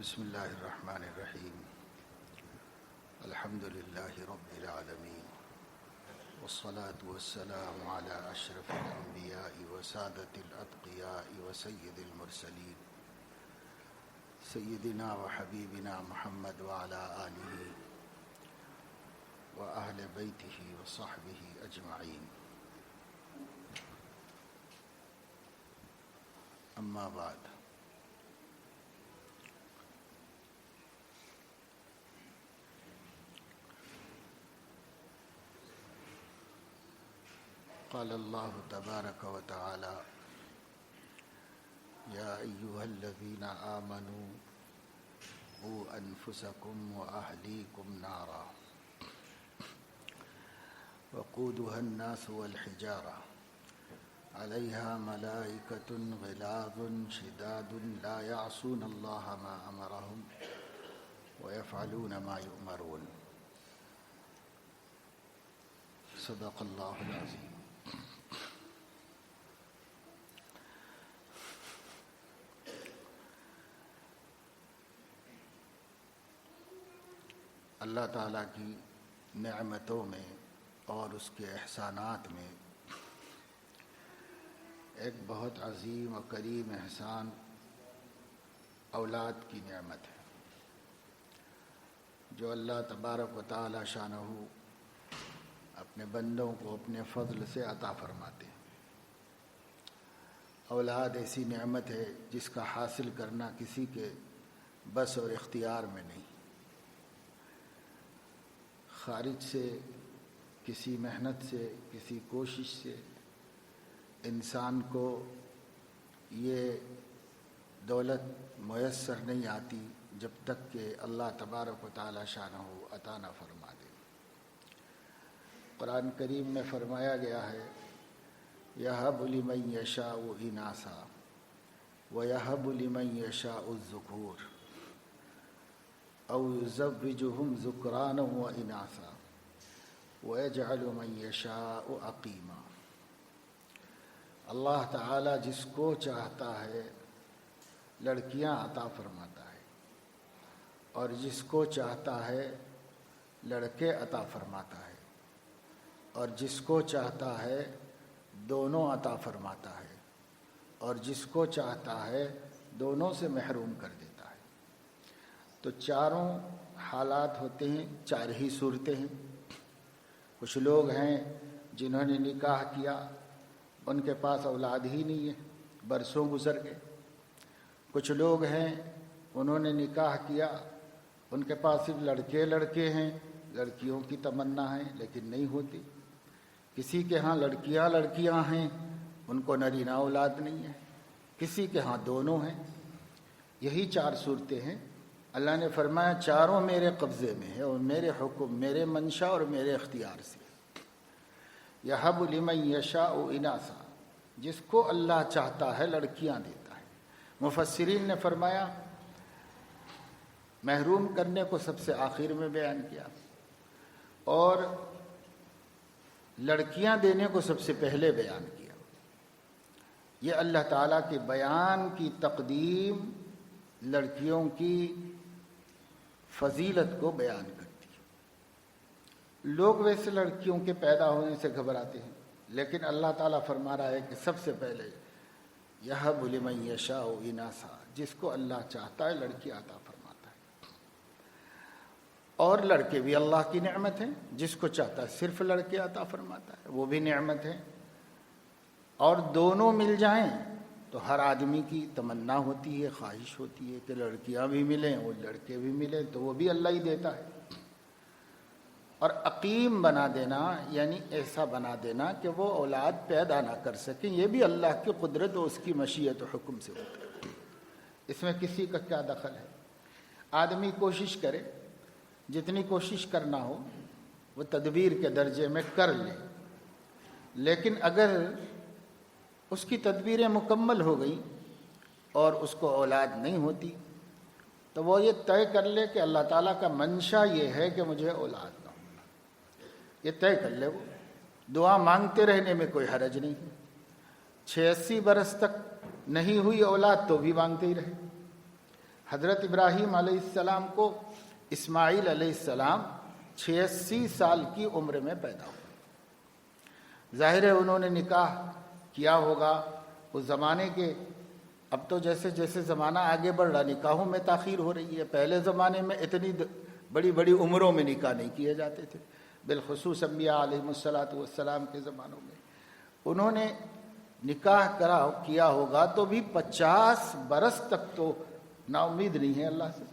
بسم الله الرحمن الرحيم. الحمد لله رب العالمين، والصلاة والسلام على أشرف الأنبياء وسادة الأتقياء وسيد المرسلين سيدنا وحبيبنا محمد وعلى آله وأهل بيته وصحبه أجمعين. أما بعد، قال الله تبارك وتعالى: يا أيها الذين آمنوا قوا أنفسكم وأهليكم نارا وقودها الناس والحجارة عليها ملائكة غلاظ شداد لا يعصون الله ما أمرهم ويفعلون ما يؤمرون. صدق الله العظيم. اللہ تعالیٰ کی نعمتوں میں اور اس کے احسانات میں ایک بہت عظیم و کریم احسان اولاد کی نعمت ہے، جو اللہ تبارک و تعالی شانہ اپنے بندوں کو اپنے فضل سے عطا فرماتے ہیں۔ اولاد ایسی نعمت ہے جس کا حاصل کرنا کسی کے بس اور اختیار میں نہیں، خارج سے کسی محنت سے کسی کوشش سے انسان کو یہ دولت میسر نہیں آتی جب تک کہ اللہ تبارک و تعالی شانہ عطا نہ فرما دے۔ قرآن کریم میں فرمایا گیا ہے: یہب لمن یشاء اناثا ویہب لمن یشاء الذکور او یزوجہم ذکرانا واناثا ویجعل من یشاء عقیما۔ اللہ تعالی جس کو چاہتا ہے لڑکیاں عطا فرماتا ہے، اور جس کو چاہتا ہے لڑکے عطا فرماتا ہے، اور جس کو چاہتا ہے دونوں عطا فرماتا ہے، اور جس کو چاہتا ہے دونوں سے محروم کر دیتا ہے۔ تو چاروں حالات ہوتے ہیں، چار ہی صورتیں ہیں۔ کچھ لوگ ہیں جنہوں نے نکاح کیا، ان کے پاس اولاد ہی نہیں ہے، برسوں گزر گئے۔ کچھ لوگ ہیں انہوں نے نکاح کیا، ان کے پاس صرف لڑکے ہیں، لڑکیوں کی تمنا ہے لیکن نہیں ہوتی۔ کسی کے ہاں لڑکیاں ہیں، ان کو نرینہ اولاد نہیں ہے۔ کسی کے ہاں دونوں ہیں۔ یہی چار صورتیں ہیں۔ اللہ نے فرمایا چاروں میرے قبضے میں ہے، اور میرے حکم، میرے منشا اور میرے اختیار سے۔ یہب لمن یشاء اناثا، جس کو اللہ چاہتا ہے لڑکیاں دیتا ہے۔ مفسرین نے فرمایا محروم کرنے کو سب سے آخر میں بیان کیا، اور لڑکیاں دینے کو سب سے پہلے بیان کیا۔ یہ اللہ تعالیٰ کے بیان کی تقدیم لڑکیوں کی فضیلت کو بیان کرتی ہے۔ لوگ ویسے لڑکیوں کے پیدا ہونے سے گھبراتے ہیں، لیکن اللہ تعالیٰ فرما رہا ہے کہ سب سے پہلے یہب لمن یشاء اناثا، جس کو اللہ چاہتا ہے لڑکی عطا فرماتا ہے۔ اور لڑکے بھی اللہ کی نعمت ہیں، جس کو چاہتا ہے صرف لڑکے عطا فرماتا ہے، وہ بھی نعمت ہے۔ اور دونوں مل جائیں تو ہر آدمی کی تمنا ہوتی ہے، خواہش ہوتی ہے کہ لڑکیاں بھی ملیں اور لڑکے بھی ملیں، تو وہ بھی اللہ ہی دیتا ہے۔ اور عقیم بنا دینا یعنی ایسا بنا دینا کہ وہ اولاد پیدا نہ کر سکیں، یہ بھی اللہ کی قدرت اور اس کی مشیت و حکم سے ہوتا ہے۔ اس میں کسی کا کیا دخل ہے؟ آدمی کوشش کرے، جتنی کوشش کرنا ہو وہ تدبیر کے درجے میں کر لے، لیکن اگر اس کی تدبیریں مکمل ہو گئیں اور اس کو اولاد نہیں ہوتی تو وہ یہ طے کر لے کہ اللہ تعالیٰ کا منشا یہ ہے کہ مجھے اولاد نہ ہو، یہ طے کر لے۔ وہ دعا مانگتے رہنے میں کوئی حرج نہیں ہے۔ 86 برس تک نہیں ہوئی اولاد تو بھی مانگتے ہی رہے، حضرت ابراہیم علیہ السلام کو اسماعیل علیہ السلام 86 سال کی عمر میں پیدا ہوئے۔ ظاہر ہے انہوں نے نکاح کیا ہوگا اس زمانے کے، اب تو جیسے جیسے زمانہ آگے بڑھ رہا نکاحوں میں تاخیر ہو رہی ہے، پہلے زمانے میں اتنی بڑی بڑی عمروں میں نکاح نہیں کیے جاتے تھے، بالخصوص انبیاء علیہ السلام کے زمانوں میں۔ انہوں نے نکاح کیا ہوگا تو بھی 50 برس تک تو نا امید نہیں ہے اللہ سے،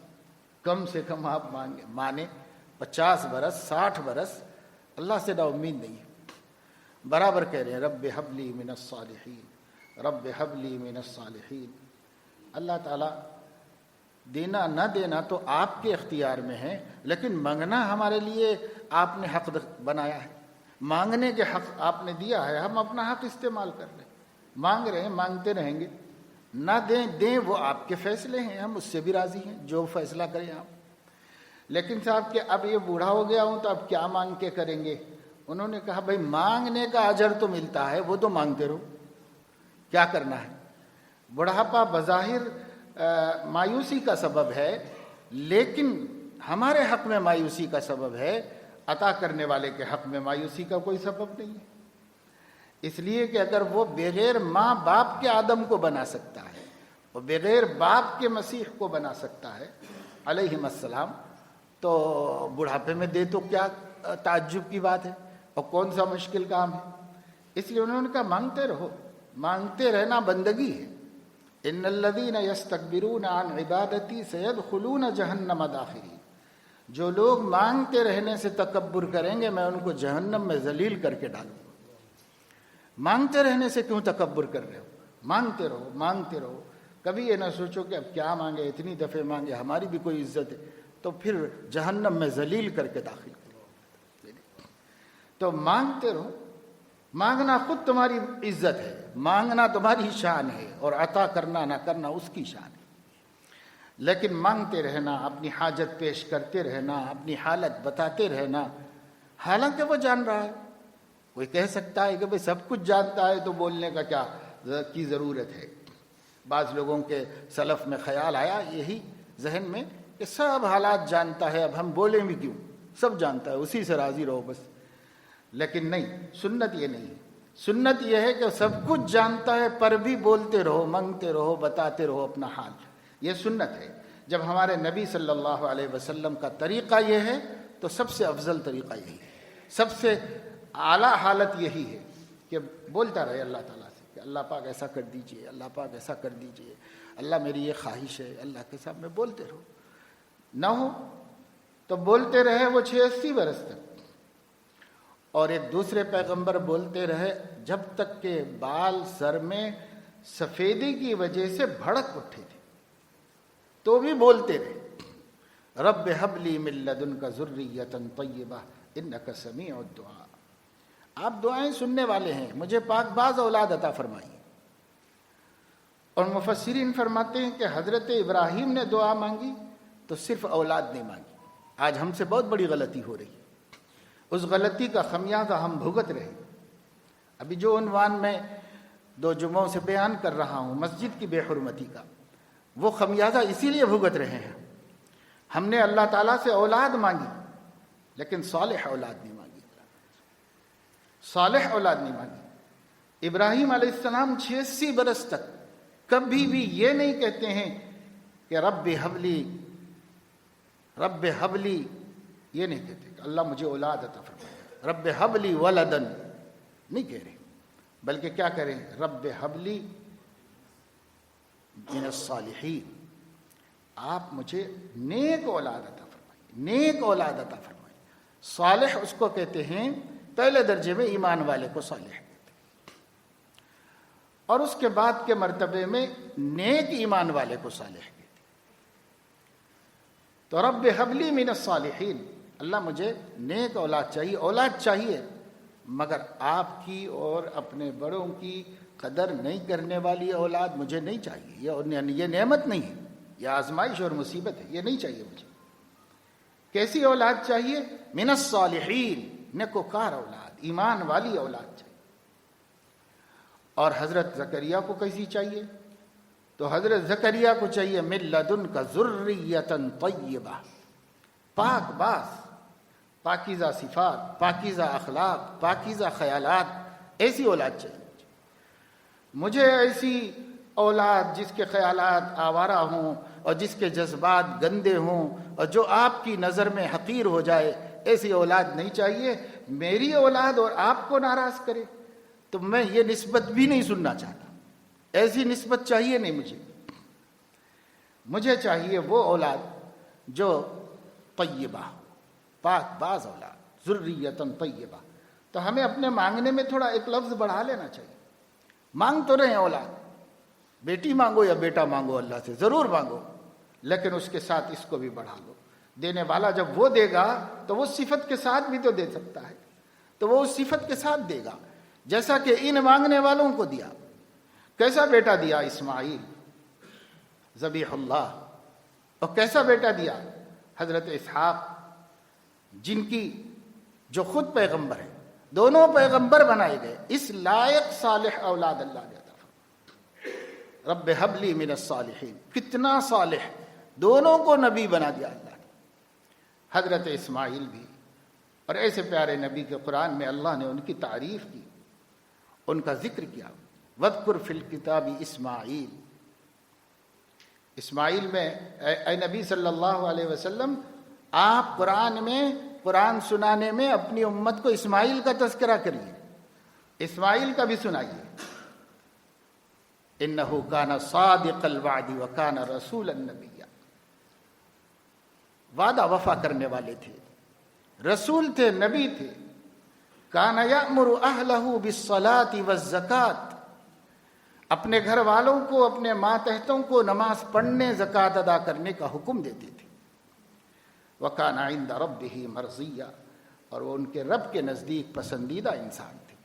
کم سے کم آپ مانے 50 برس 60 برس اللہ سے نا امید نہیں ہے۔ برابر کہہ رہے ہیں رب ہب لی من الصالحین، رب حب لی من الصالحین۔ اللہ تعالیٰ دینا نہ دینا تو آپ کے اختیار میں ہے، لیکن مانگنا ہمارے لیے آپ نے حق بنایا ہے، مانگنے کے حق آپ نے دیا ہے، ہم اپنا حق استعمال کر رہے ہیں، مانگ رہے ہیں، مانگتے رہیں گے، نہ دیں وہ آپ کے فیصلے ہیں، ہم اس سے بھی راضی ہیں، جو فیصلہ کریں آپ۔ لیکن صاحب کہ اب یہ بوڑھا ہو گیا ہوں تو اب کیا مانگ کے کریں گے؟ انہوں نے کہا بھائی مانگنے کا اجر تو ملتا ہے، وہ تو مانگتے رہو، کیا کرنا ہے؟ بڑھاپا بظاہر مایوسی کا سبب ہے، لیکن ہمارے حق میں مایوسی کا سبب ہے، عطا کرنے والے کے حق میں مایوسی کا کوئی سبب نہیں ہے۔ اس لیے کہ اگر وہ بغیر ماں باپ کے آدم کو بنا سکتا ہے، اور بغیر باپ کے مسیح کو بنا سکتا ہے علیہم السلام، تو بڑھاپے میں دے تو کیا تعجب کی بات ہے، اور کون سا مشکل کام ہے؟ اس لیے انہوں نے کہا مانگتے رہو، مانگتے رہنا بندگی ہے۔ ان الذین یستکبرون عن عبادتی سیدخلون جہنم داخرین، جو لوگ مانگتے رہنے سے تکبر کریں گے میں ان کو جہنم میں ذلیل کر کے ڈالوں گا۔ مانگتے رہنے سے کیوں تکبر کر رہے ہو؟ مانگتے رہو، مانگتے رہو، کبھی یہ نہ سوچو کہ اب کیا مانگے، اتنی دفعہ مانگے، ہماری بھی کوئی عزت ہے، تو پھر جہنم میں ذلیل کر کے داخل کرو۔ تو مانگتے رہو، مانگنا خود تمہاری عزت ہے، مانگنا تمہاری شان ہے، اور عطا کرنا نہ کرنا اس کی شان ہے۔ لیکن مانگتے رہنا، اپنی حاجت پیش کرتے رہنا، اپنی حالت بتاتے رہنا، حالانکہ وہ جان رہا ہے۔ کوئی کہہ سکتا ہے کہ بھئی سب کچھ جانتا ہے تو بولنے کا کیا کی ضرورت ہے؟ بعض لوگوں کے سلف میں خیال آیا یہی ذہن میں کہ سب حالات جانتا ہے، اب ہم بولیں بھی کیوں، سب جانتا ہے، اسی سے راضی رہو بس۔ لیکن نہیں، سنت یہ نہیں، سنت یہ ہے کہ سب کچھ جانتا ہے پر بھی بولتے رہو، مانگتے رہو، بتاتے رہو اپنا حال، یہ سنت ہے۔ جب ہمارے نبی صلی اللہ علیہ وسلم کا طریقہ یہ ہے تو سب سے افضل طریقہ یہی ہے، سب سے اعلیٰ حالت یہی ہے کہ بولتا رہے اللہ تعالیٰ سے کہ اللہ پاک ایسا کر دیجئے، اللہ پاک ایسا کر دیجئے، اللہ میری یہ خواہش ہے، اللہ کے سامنے بولتے رہو۔ نہ ہو تو بولتے رہے وہ 86 برس تک، اور ایک دوسرے پیغمبر بولتے رہے جب تک کہ بال سر میں سفیدی کی وجہ سے بھڑک اٹھے تھے، تو بھی بولتے رہے رب ہب لی من لدنک ذریۃ طیبہ انک سمیع الدعاء۔ آپ دعائیں سننے والے ہیں، مجھے پاک باز اولاد عطا فرمائیے۔ اور مفسرین فرماتے ہیں کہ حضرت ابراہیم نے دعا مانگی تو صرف اولاد نہیں مانگی۔ آج ہم سے بہت بڑی غلطی ہو رہی ہے، اس غلطی کا خمیازہ ہم بھگت رہے۔ ابھی جو عنوان میں 2 جمعوں سے بیان کر رہا ہوں مسجد کی بے حرمتی کا، وہ خمیازہ اسی لیے بھگت رہے ہیں۔ ہم نے اللہ تعالیٰ سے اولاد مانگی لیکن صالح اولاد نہیں مانگی، صالح اولاد نہیں مانگی۔ ابراہیم علیہ السلام 86 برس تک کبھی بھی یہ نہیں کہتے ہیں کہ رب حبلی، رب حبلی، یہ نہیں کہتے کہ اللہ مجھے اولاد عطا فرمائے، رب حبلی ولدن نہیں کہہ رہے، بلکہ کیا کریں، رب حبلی من الصالحین، آپ مجھے نیک اولاد عطا فرمائے، نیک اولاد عطا فرمائے۔ صالح اس کو کہتے ہیں پہلے درجے میں ایمان والے کو صالح کہتے ہیں، اور اس کے بعد کے مرتبے میں نیک ایمان والے کو صالح کہتے ہیں۔ تو رب حبلی من الصالحین، اللہ مجھے نیک اولاد چاہیے، اولاد چاہیے مگر آپ کی اور اپنے بڑوں کی قدر نہیں کرنے والی اولاد مجھے نہیں چاہیے، یہ نعمت نہیں ہے، یہ آزمائش اور مصیبت ہے، یہ نہیں چاہیے مجھے۔ کیسی اولاد چاہیے؟ من الصالحین، نیکوکار اولاد، ایمان والی اولاد چاہیے۔ اور حضرت زکریا کو کیسی چاہیے؟ تو حضرت زکریا کو چاہیے من لدن کا ذریۃ طیبہ، پاک باز، پاکیزہ صفات، پاکیزہ اخلاق، پاکیزہ خیالات، ایسی اولاد چاہیے مجھے، ایسی اولاد جس کے خیالات آوارہ ہوں اور جس کے جذبات گندے ہوں اور جو آپ کی نظر میں حقیر ہو جائے، ایسی اولاد نہیں چاہیے۔ میری اولاد اور آپ کو ناراض کرے تو میں یہ نسبت بھی نہیں سننا چاہتا، ایسی نسبت چاہیے نہیں مجھے چاہیے وہ اولاد جو طیبہ، پاک باز اولاد، ذریۃ طیبہ۔ تو ہمیں اپنے مانگنے میں تھوڑا ایک لفظ بڑھا لینا چاہیے۔ مانگ تو رہے ہیں اولاد، بیٹی مانگو یا بیٹا مانگو، اللہ سے ضرور مانگو، لیکن اس کے ساتھ اس کو بھی بڑھا لو۔ دینے والا جب وہ دے گا تو وہ صفت کے ساتھ بھی تو دے سکتا ہے، تو وہ اس صفت کے ساتھ دے گا، جیسا کہ ان مانگنے والوں کو دیا۔ کیسا بیٹا دیا؟ اسماعیل ذبیح اللہ۔ اور کیسا بیٹا دیا؟ حضرت اسحاق، جن کی جو خود پیغمبر ہے، دونوں پیغمبر بنائے گئے، اس لائق صالح اولاد اللہ نے عطا فرمائی۔ رب ہب لی من الصالحین، کتنا صالح، دونوں کو نبی بنا دیا اللہ نے، حضرت اسماعیل بھی۔ اور ایسے پیارے نبی کے قرآن میں اللہ نے ان کی تعریف کی، ان کا ذکر کیا۔ وَاذْكُرْ فِي الْكِتَابِ اسماعیل، اسماعیل میں اے نبی صلی اللہ علیہ وسلم، آپ قرآن میں، قرآن سنانے میں اپنی امت کو اسماعیل کا تذکرہ کریے، اسماعیل کا بھی سنائیے۔ انہ کان صادق الوعد وکان رسولا نبیا، وعدہ وفا کرنے والے تھے، رسول تھے، نبی تھے۔ کان یأمر اہلہ بالصلاۃ والزکاۃ، اپنے گھر والوں کو، اپنے ماتحتوں کو نماز پڑھنے، زکوٰۃ ادا کرنے کا حکم دیتے تھے۔ وَكَانَ عِندَ رَبِّهِ مَرْضِيًّا، اور وہ ان کے رب کے نزدیک پسندیدہ انسان تھے۔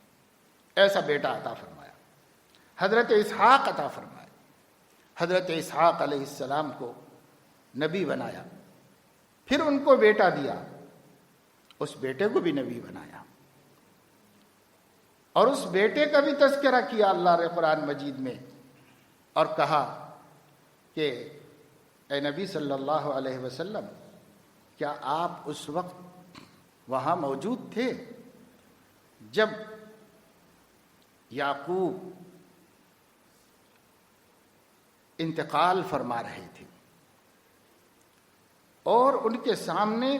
ایسا بیٹا عطا فرمایا، حضرت اسحاق عطا فرمایا۔ حضرت اسحاق علیہ السلام کو نبی بنایا، پھر ان کو بیٹا دیا، اس بیٹے کو بھی نبی بنایا، اور اس بیٹے کا بھی تذکرہ کیا اللہ نے قرآن مجید میں، اور کہا کہ اے نبی صلی اللہ علیہ وسلم، کیا آپ اس وقت وہاں موجود تھے جب یعقوب انتقال فرما رہے تھے اور ان کے سامنے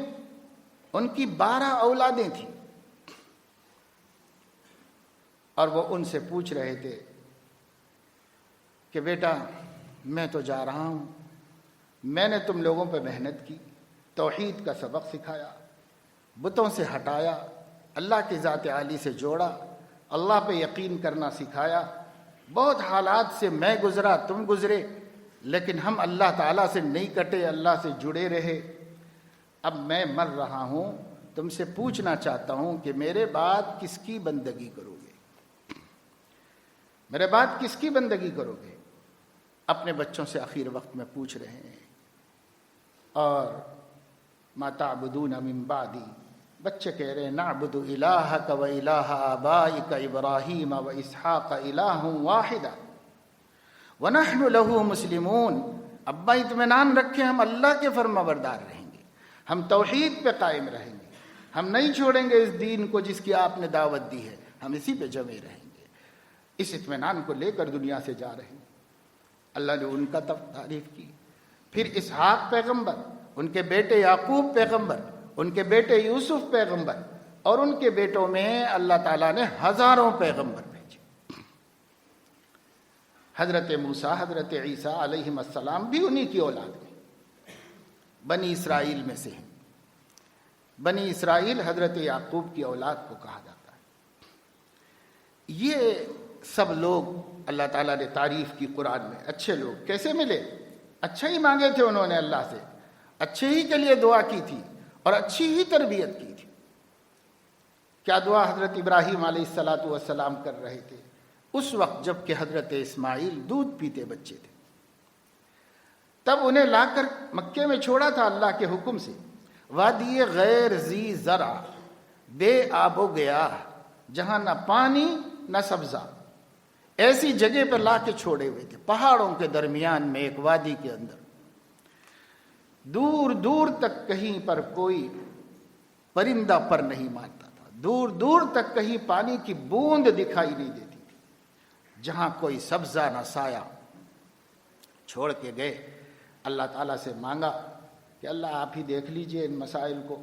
ان کی 12 اولادیں تھیں، اور وہ ان سے پوچھ رہے تھے کہ بیٹا میں تو جا رہا ہوں، میں نے تم لوگوں پہ محنت کی، توحید کا سبق سکھایا، بتوں سے ہٹایا، اللہ کی ذات عالی سے جوڑا، اللہ پہ یقین کرنا سکھایا، بہت حالات سے میں گزرا، تم گزرے، لیکن ہم اللہ تعالیٰ سے نہیں کٹے، اللہ سے جڑے رہے۔ اب میں مر رہا ہوں، تم سے پوچھنا چاہتا ہوں کہ میرے بعد کس کی بندگی کرو گے؟ میرے بعد کس کی بندگی کرو گے؟ اپنے بچوں سے آخر وقت میں پوچھ رہے ہیں۔ اور ما تعبدون من بعدی، بچے کہہ رہے ہیں نعبد الہک و الہ آبائک ابراہیم و اسحاق الہ واحدا ونحن لہ مسلمون۔ ابا اطمینان رکھیں، ہم اللہ کے فرما بردار رہیں گے، ہم توحید پہ قائم رہیں گے، ہم نہیں چھوڑیں گے اس دین کو جس کی آپ نے دعوت دی ہے، ہم اسی پہ جمے رہیں گے۔ اس اطمینان کو لے کر دنیا سے جا رہے ہیں۔ اللہ نے ان کا تعریف کی۔ پھر اسحاق پیغمبر، ان کے بیٹے یعقوب پیغمبر، ان کے بیٹے یوسف پیغمبر، اور ان کے بیٹوں میں اللہ تعالیٰ نے ہزاروں پیغمبر بھیجے۔ حضرت موسیٰ، حضرت عیسیٰ علیہم السلام بھی انہی کی اولاد میں، بنی اسرائیل میں سے ہیں۔ بنی اسرائیل حضرت یعقوب کی اولاد کو کہا جاتا ہے۔ یہ سب لوگ اللہ تعالیٰ نے تعریف کی قرآن میں، اچھے لوگ کیسے ملے؟ اچھا ہی مانگے تھے انہوں نے اللہ سے، اچھے ہی کے لیے دعا کی تھی اور اچھی ہی تربیت کی تھی۔ کیا دعا حضرت ابراہیم علیہ السلام کر رہے تھے اس وقت جب کہ حضرت اسماعیل دودھ پیتے بچے تھے؟ تب انہیں لا کر مکے میں چھوڑا تھا اللہ کے حکم سے، وادی غیر ذی زرع، بے آب و گیا، جہاں نہ پانی نہ سبزہ، ایسی جگہ پر لا کے چھوڑے ہوئے تھے، پہاڑوں کے درمیان میں ایک وادی کے اندر، دور دور تک کہیں پر کوئی پرندہ پر نہیں مارتا تھا، دور دور تک کہیں پانی کی بوند دکھائی نہیں دیتی تھی، جہاں کوئی سبزہ نہ سایہ، چھوڑ کے گئے۔ اللہ تعالیٰ سے مانگا کہ اللہ آپ ہی دیکھ لیجئے ان مسائل کو،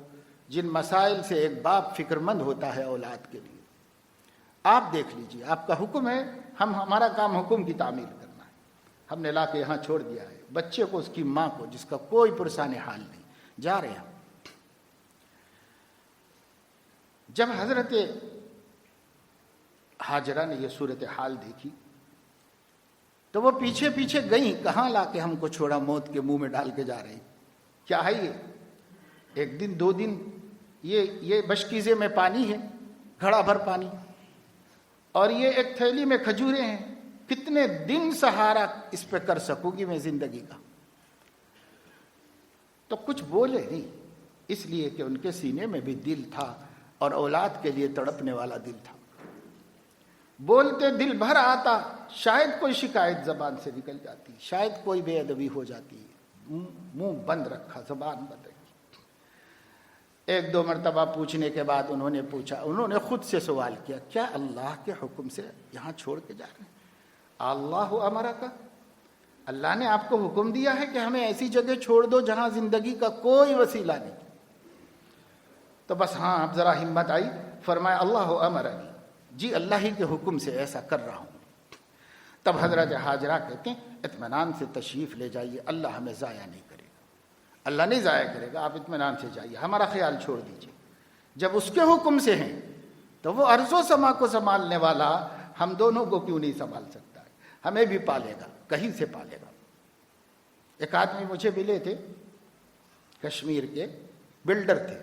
جن مسائل سے ایک باپ فکر مند ہوتا ہے اولاد کے لیے، آپ دیکھ لیجئے، آپ کا حکم ہے، ہمارا کام حکم کی تعمیل کرنا ہے، ہم نے لا کے یہاں چھوڑ دیا ہے، بچے کو، اس کی ماں کو، جس کا کوئی پرسان حال نہیں، جا رہے ہیں۔ جب حضرت ہاجرہ نے یہ صورتحال دیکھی تو وہ پیچھے پیچھے گئیں، کہاں لا کے ہم کو چھوڑا، موت کے منہ میں ڈال کے جا رہے ہیں، کیا ہے یہ؟ ایک دن 2 دن یہ بشکیزے میں پانی ہے، گھڑا بھر پانی، اور یہ ایک تھیلی میں کھجوریں ہیں، کتنے دن سہارا اس پہ کر سکوں گی میں زندگی کا؟ تو کچھ بولے نہیں، اس لیے کہ ان کے سینے میں بھی دل تھا اور اولاد کے لیے تڑپنے والا دل تھا۔ بولتے دل بھر آتا، شاید کوئی شکایت زبان سے نکل جاتی، شاید کوئی بے ادبی ہو جاتی، منہ بند رکھا، زبان بند رکھی۔ 1-2 مرتبہ پوچھنے کے بعد انہوں نے پوچھا، انہوں نے خود سے سوال کیا، کیا اللہ کے حکم سے یہاں چھوڑ کے جا رہے ہیں؟ اللہ امرک، اللہ نے آپ کو حکم دیا ہے کہ ہمیں ایسی جگہ چھوڑ دو جہاں زندگی کا کوئی وسیلہ نہیں؟ تو بس ہاں، اب ذرا ہمت آئی، فرمایا اللہ امرنی، جی اللہ ہی کے حکم سے ایسا کر رہا ہوں۔ تب حضرت ہاجرہ کہتے ہیں اطمینان سے تشریف لے جائیے، اللہ ہمیں ضائع نہیں کرے گا، اللہ نہیں ضائع کرے گا، آپ اطمینان سے جائیے، ہمارا خیال چھوڑ دیجیے۔ جب اس کے حکم سے ہیں تو وہ ارض و سما کو سنبھالنے والا ہم دونوں کو کیوں نہیں سنبھال سکتا ہے؟ ہمیں بھی پالے گا، کہیں سے پالے گا۔ ایک آدمی مجھے ملے تھے، کشمیر کے بلڈر تھے،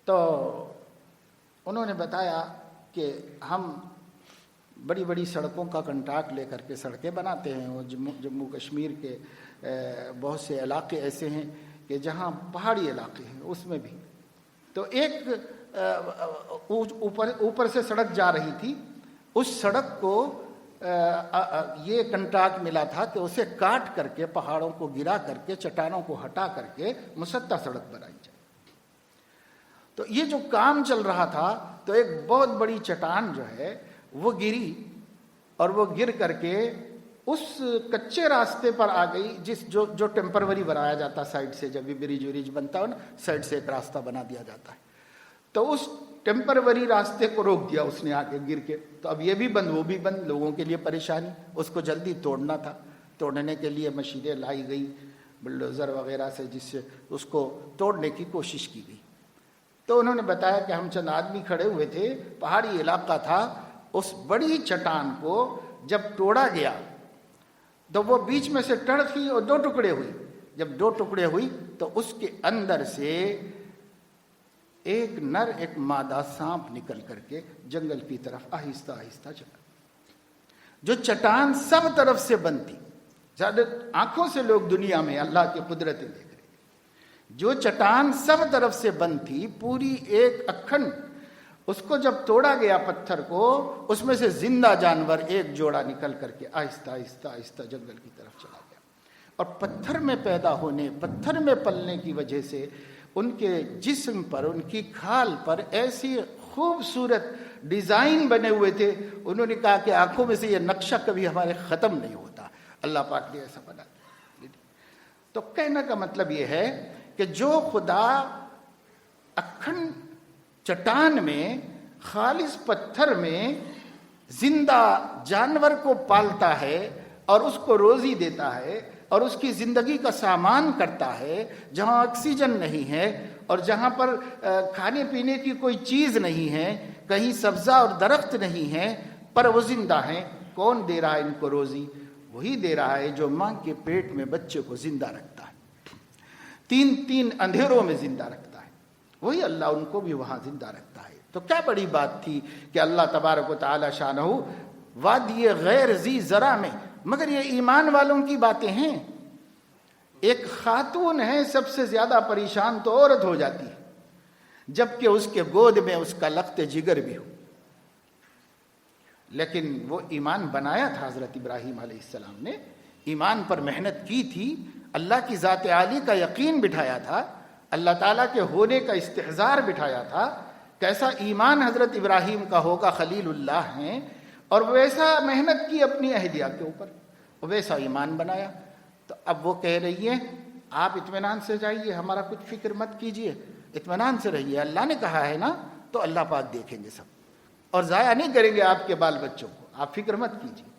تو انہوں نے بتایا کہ ہم بڑی بڑی سڑکوں کا کنٹریکٹ لے کر کے سڑکیں بناتے ہیں، اور جموں کشمیر کے بہت سے علاقے ایسے ہیں کہ جہاں پہاڑی علاقے ہیں، اس میں بھی۔ تو ایک اوپر سے سڑک جا رہی تھی، اس سڑک کو یہ کنٹریکٹ ملا تھا کہ اسے کاٹ کر کے، پہاڑوں کو گرا کر کے، چٹانوں کو ہٹا کر کے مسطح سڑک بنائی جائے۔ تو یہ جو کام چل رہا تھا تو ایک بہت بڑی چٹان جو ہے وہ گری، اور وہ گر کر کے اس کچے راستے پر آ گئی، جو ٹیمپروری بنایا جاتا سائڈ سے، جب بھی برج وریج بنتا ہے نا، سائڈ سے ایک راستہ بنا دیا جاتا ہے، تو اس ٹیمپروری راستے کو روک دیا اس نے آ کے گر کے۔ تو اب یہ بھی بند، وہ بھی بند، لوگوں کے لیے پریشانی، اس کو جلدی توڑنا تھا۔ توڑنے کے لیے مشینیں لائی گئی بلڈوزر وغیرہ سے، جس سے اس کو توڑنے کی کوشش کی گئی۔ تو انہوں نے بتایا کہ ہم چند آدمی کھڑے ہوئے تھے، پہاڑی علاقہ تھا، اس بڑی چٹان کو جب توڑا گیا تو وہ بیچ میں سے ٹڑ تھی اور 2 ٹکڑے ہوئی۔ جب 2 ٹکڑے ہوئی تو اس کے اندر سے ایک نر ایک مادہ سانپ نکل کر کے جنگل کی طرف آہستہ آہستہ چلا۔ جو چٹان سب طرف سے بند تھی، زیادہ آنکھوں سے لوگ دنیا میں اللہ کی قدرتیں دیکھ رہے، جو چٹان سب طرف سے بند تھی، پوری ایک اکھنڈ، اس کو جب توڑا گیا پتھر کو، اس میں سے زندہ جانور ایک جوڑا نکل کر کے آہستہ آہستہ آہستہ جنگل کی طرف چلا گیا۔ اور پتھر میں پیدا ہونے، پتھر میں پلنے کی وجہ سے ان کے جسم پر، ان کی کھال پر ایسی خوبصورت ڈیزائن بنے ہوئے تھے، انہوں نے کہا کہ آنکھوں میں سے یہ نقشہ کبھی ہمارے ختم نہیں ہوتا، اللہ پاک نے ایسا بنا دیا۔ تو کہنے کا مطلب یہ ہے کہ جو خدا اکھنڈ چٹان میں، خالص پتھر میں زندہ جانور کو پالتا ہے اور اس کو روزی دیتا ہے اور اس کی زندگی کا سامان کرتا ہے، جہاں آکسیجن نہیں ہے اور جہاں پر کھانے پینے کی کوئی چیز نہیں ہے، کہیں سبزہ اور درخت نہیں ہے، پر وہ زندہ ہیں، کون دے رہا ہے ان کو روزی؟ وہی دے رہا ہے جو ماں کے پیٹ میں بچے کو زندہ رکھتا ہے، 3 اندھیروں میں زندہ رکھتا ہے، وہی اللہ ان کو بھی وہاں زندہ رکھتا ہے۔ تو کیا بڑی بات تھی کہ اللہ تبارک و تعالی شانہ وادی غیر ذی زرع میں، مگر یہ ایمان والوں کی باتیں ہیں۔ ایک خاتون ہے، سب سے زیادہ پریشان تو عورت ہو جاتی ہے جبکہ اس کے گود میں اس کا لخت جگر بھی ہو۔ لیکن وہ ایمان بنایا تھا حضرت ابراہیم علیہ السلام نے، ایمان پر محنت کی تھی، اللہ کی ذات عالی کا یقین بٹھایا تھا، اللہ تعالیٰ کے ہونے کا استحضار بٹھایا تھا۔ کیسا ایمان حضرت ابراہیم کا ہوگا، خلیل اللہ ہیں، اور ویسا محنت کی اپنی اہلیہ کے اوپر، ویسا ایمان بنایا۔ تو اب وہ کہہ رہی ہے آپ اطمینان سے جائیے، ہمارا کچھ فکر مت کیجیے، اطمینان سے رہیے، اللہ نے کہا ہے نا تو اللہ پاک دیکھیں گے سب، اور ضائع نہیں کریں گے آپ کے بال بچوں کو، آپ فکر مت کیجیے۔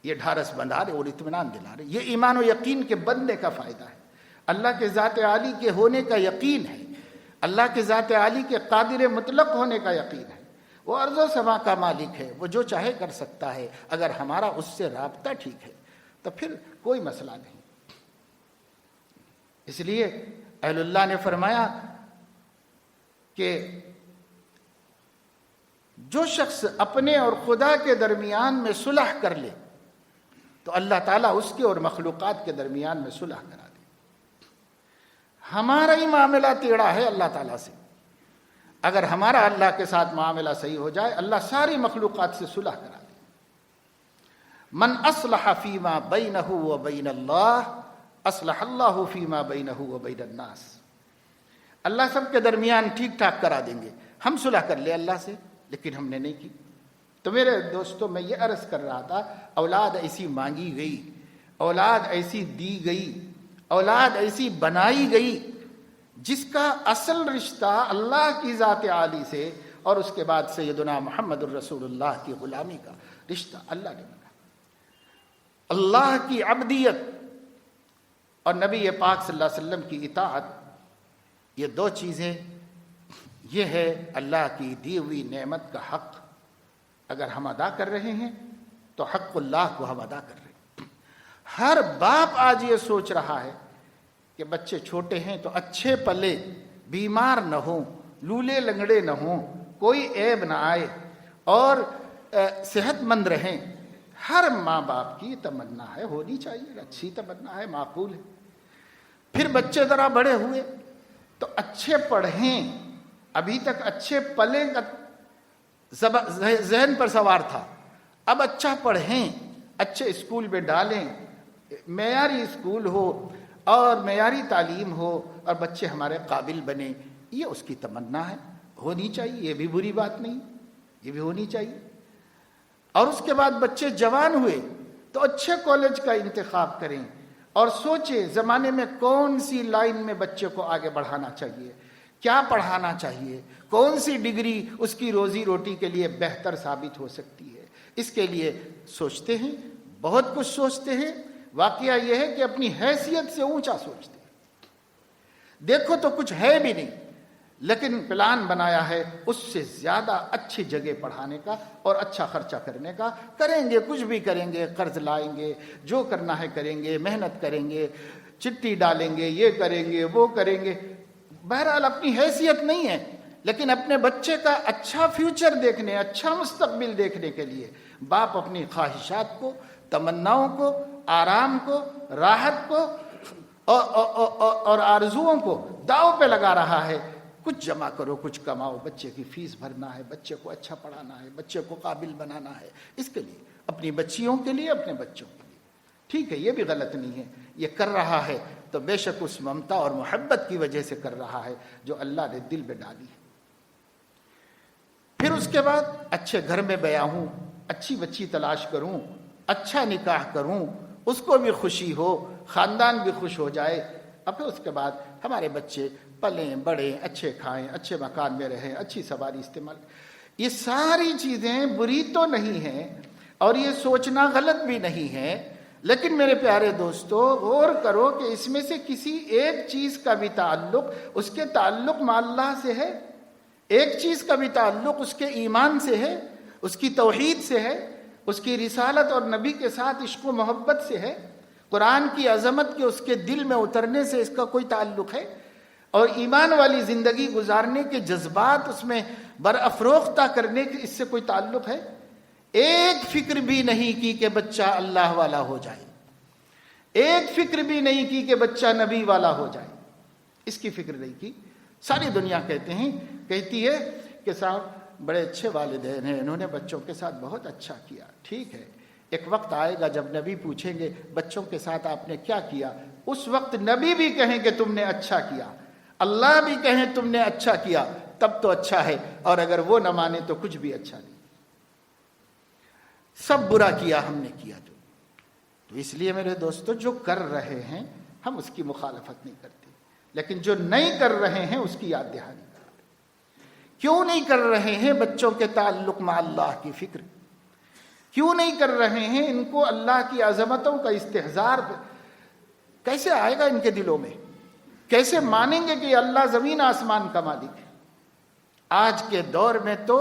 یہ ڈھارس بندھا رہے اور اطمینان دلا رہے۔ یہ ایمان و یقین کے بندے کا فائدہ ہے، اللہ کے ذات عالی کے ہونے کا یقین ہے، اللہ کے ذات عالی کے قادر مطلق ہونے کا یقین ہے۔ وہ ارض و سما کا مالک ہے، وہ جو چاہے کر سکتا ہے، اگر ہمارا اس سے رابطہ ٹھیک ہے تو پھر کوئی مسئلہ نہیں۔ اس لیے اہل اللہ نے فرمایا کہ جو شخص اپنے اور خدا کے درمیان میں صلح کر لے تو اللہ تعالیٰ اس کے اور مخلوقات کے درمیان میں صلح کرا دے۔ ہمارا ہی معاملہ ٹیڑھا ہے اللہ تعالیٰ سے، اگر ہمارا اللہ کے ساتھ معاملہ صحیح ہو جائے اللہ ساری مخلوقات سے صلح کرا دے۔ من اصلح فیما بینہ و بین اللہ اصلح اللہ فیما بینہ و بین الناس۔ اللہ سب کے درمیان ٹھیک ٹھاک کرا دیں گے۔ ہم صلح کر لے اللہ سے، لیکن ہم نے نہیں کی۔ تو میرے دوستوں میں یہ عرض کر رہا تھا، اولاد ایسی مانگی گئی، اولاد ایسی دی گئی، اولاد ایسی بنائی گئی جس کا اصل رشتہ اللہ کی ذات عالی سے اور اس کے بعد سیدنا محمد الرسول اللہ کی غلامی کا رشتہ اللہ نے بنا۔ اللہ کی عبدیت اور نبی پاک صلی اللہ علیہ وسلم کی اطاعت، یہ دو چیزیں، یہ ہے اللہ کی دی ہوئی نعمت کا حق۔ اگر ہم ادا کر رہے ہیں تو حق اللہ کو ہم ادا کر رہے ہیں۔ ہر باپ آج یہ سوچ رہا ہے کہ بچے چھوٹے ہیں تو اچھے پلے، بیمار نہ ہوں، لولے لنگڑے نہ ہوں، کوئی عیب نہ آئے اور صحت مند رہیں۔ ہر ماں باپ کی تمنا ہے، ہونی چاہیے، اچھی تمنا ہے، معقول ہے۔ پھر بچے ذرا بڑے ہوئے تو اچھے پڑھیں، ابھی تک اچھے پلے کا ذہن پر سوار تھا، اب اچھا پڑھیں، اچھے اسکول میں ڈالیں، معیاری اسکول ہو اور معیاری تعلیم ہو اور بچے ہمارے قابل بنیں، یہ اس کی تمنا ہے، ہونی چاہیے، یہ بھی بری بات نہیں، یہ بھی ہونی چاہیے۔ اور اس کے بعد بچے جوان ہوئے تو اچھے کالج کا انتخاب کریں اور سوچیں زمانے میں کون سی لائن میں بچے کو آگے بڑھانا چاہیے، کیا پڑھانا چاہیے، کون سی ڈگری اس کی روزی روٹی کے لیے بہتر ثابت ہو سکتی ہے۔ اس کے لیے سوچتے ہیں، بہت کچھ سوچتے ہیں۔ واقعہ یہ ہے کہ اپنی حیثیت سے اونچا سوچتے ہیں۔ دیکھو تو کچھ ہے بھی نہیں، لیکن پلان بنایا ہے اس سے زیادہ اچھی جگہ پڑھانے کا اور اچھا خرچہ کرنے کا۔ کریں گے، کچھ بھی کریں گے، قرض لائیں گے، جو کرنا ہے کریں گے، محنت کریں گے، چٹی ڈالیں گے، یہ کریں گے، وہ کریں گے۔ بہرحال اپنی حیثیت نہیں ہے، لیکن اپنے بچے کا اچھا فیوچر دیکھنے، اچھا مستقبل دیکھنے کے لیے باپ اپنی خواہشات کو، تمناؤں کو، آرام کو، راحت کو اور آرزوؤں کو داؤ پہ لگا رہا ہے۔ کچھ جمع کرو، کچھ کماؤ، بچے کی فیس بھرنا ہے، بچے کو اچھا پڑھانا ہے، بچے کو قابل بنانا ہے، اس کے لیے، اپنی بچیوں کے لیے، اپنے بچوں کے لیے۔ ٹھیک ہے، یہ بھی غلط نہیں ہے، یہ کر رہا ہے تو بے شک اس ممتا اور محبت کی وجہ سے کر رہا ہے جو اللہ نے دل میں ڈالی ہے۔ پھر اس کے بعد اچھے گھر میں بیاہ ہوں، اچھی بچی تلاش کروں، اچھا نکاح کروں، اس کو بھی خوشی ہو، خاندان بھی خوش ہو جائے، اور پھر اس کے بعد ہمارے بچے پلیں بڑھیں، اچھے کھائیں، اچھے مکان میں رہیں، اچھی سواری استعمال۔ یہ ساری چیزیں بری تو نہیں ہیں اور یہ سوچنا غلط بھی نہیں ہے، لیکن میرے پیارے دوستو غور کرو کہ اس میں سے کسی ایک چیز کا بھی تعلق اس کے تعلق مع اللہ سے ہے، ایک چیز کا بھی تعلق اس کے ایمان سے ہے، اس کی توحید سے ہے، اس کی رسالت اور نبی کے ساتھ عشق و محبت سے ہے، قرآن کی عظمت کے اس کے دل میں اترنے سے اس کا کوئی تعلق ہے، اور ایمان والی زندگی گزارنے کے جذبات اس میں برافروختہ کرنے کے اس سے کوئی تعلق ہے؟ ایک فکر بھی نہیں کی کہ بچہ اللہ والا ہو جائے، ایک فکر بھی نہیں کی کہ بچہ نبی والا ہو جائے، اس کی فکر نہیں کی۔ ساری دنیا کہتی ہے کہ صاحب بڑے اچھے والدین ہیں، انہوں نے بچوں کے ساتھ بہت اچھا کیا. ٹھیک ہے، ایک وقت آئے گا جب نبی پوچھیں گے بچوں کے ساتھ آپ نے کیا کیا، اس وقت نبی بھی کہیں کہ تم نے اچھا کیا، اللہ بھی کہیں تم نے اچھا کیا، تب تو اچھا ہے، اور اگر وہ نہ مانے تو کچھ بھی اچھا نہیں. سب برا کیا ہم نے کیا تو اس لیے میرے دوستو جو کر رہے ہیں ہم اس کی مخالفت نہیں کرتے، لیکن جو نہیں کر رہے ہیں اس کی یاد دہانی کرتے. کیوں نہیں کر رہے ہیں بچوں کے تعلق مع اللہ کی فکر؟ کیوں نہیں کر رہے ہیں ان کو اللہ کی عظمتوں کا استحضار؟ کیسے آئے گا ان کے دلوں میں؟ کیسے مانیں گے کہ اللہ زمین آسمان کا مالک ہے؟ آج کے دور میں تو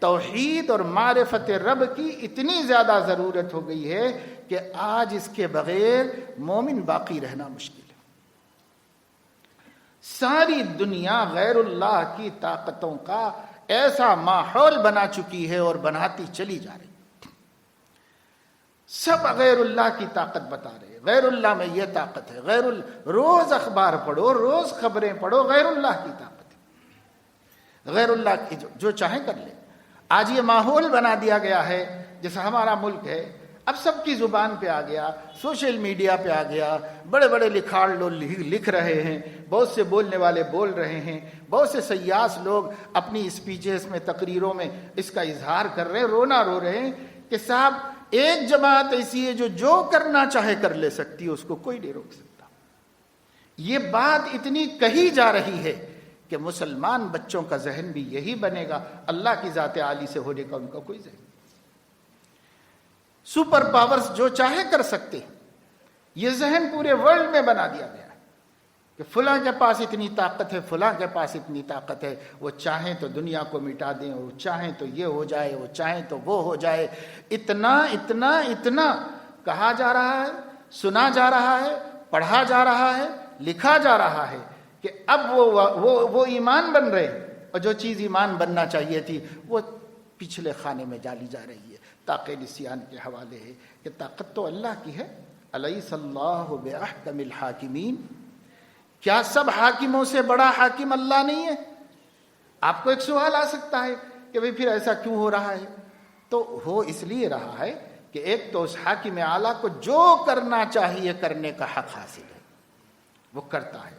توحید اور معرفت رب کی اتنی زیادہ ضرورت ہو گئی ہے کہ آج اس کے بغیر مومن باقی رہنا مشکل ہے. ساری دنیا غیر اللہ کی طاقتوں کا ایسا ماحول بنا چکی ہے اور بناتی چلی جا رہی. سب غیر اللہ کی طاقت بتا رہے، غیر اللہ میں یہ طاقت ہے، روز اخبار پڑھو، روز خبریں پڑھو، غیر اللہ کی طاقت ہے. غیر اللہ کی جو چاہے کر لے. آج یہ ماحول بنا دیا گیا ہے، جیسا ہمارا ملک ہے اب سب کی زبان پہ آ گیا، سوشل میڈیا پہ آ گیا، بڑے بڑے لکھاڑ لوگ لکھ رہے ہیں، بہت سے بولنے والے بول رہے ہیں، بہت سے سیاس لوگ اپنی اسپیچز میں تقریروں میں اس کا اظہار کر رہے ہیں، رونا رو رہے ہیں کہ صاحب ایک جماعت ایسی ہے جو کرنا چاہے کر لے سکتی ہے، اس کو کوئی نہیں روک سکتا. یہ بات اتنی کہی جا رہی ہے کہ مسلمان بچوں کا ذہن بھی یہی بنے گا، اللہ کی ذات عالی سے ہونے کا ان کا کوئی ذہن نہیں. سپر پاورز جو چاہے کر سکتے ہیں، یہ ذہن پورے ورلڈ میں بنا دیا گیا ہے کہ فلاں کے پاس اتنی طاقت ہے، فلاں کے پاس اتنی طاقت ہے، وہ چاہیں تو دنیا کو مٹا دیں، وہ چاہیں تو یہ ہو جائے، وہ چاہیں تو وہ ہو جائے. اتنا اتنا اتنا کہا جا رہا ہے، سنا جا رہا ہے، پڑھا جا رہا ہے، لکھا جا رہا ہے کہ اب وہ ایمان بن رہے ہیں، اور جو چیز ایمان بننا چاہیے تھی وہ پچھلے خانے میں ڈالی جا رہی ہے. طاقت نسیان کے حوالے ہے کہ طاقت تو اللہ کی ہے. الیس اللہ باحکم الحاکمین، کیا سب حاکموں سے بڑا حاکم اللہ نہیں ہے؟ آپ کو ایک سوال آ سکتا ہے کہ بھئی پھر ایسا کیوں ہو رہا ہے؟ تو ہو اس لیے رہا ہے کہ ایک تو اس حاکم اعلیٰ کو جو کرنا چاہیے کرنے کا حق حاصل ہے، وہ کرتا ہے،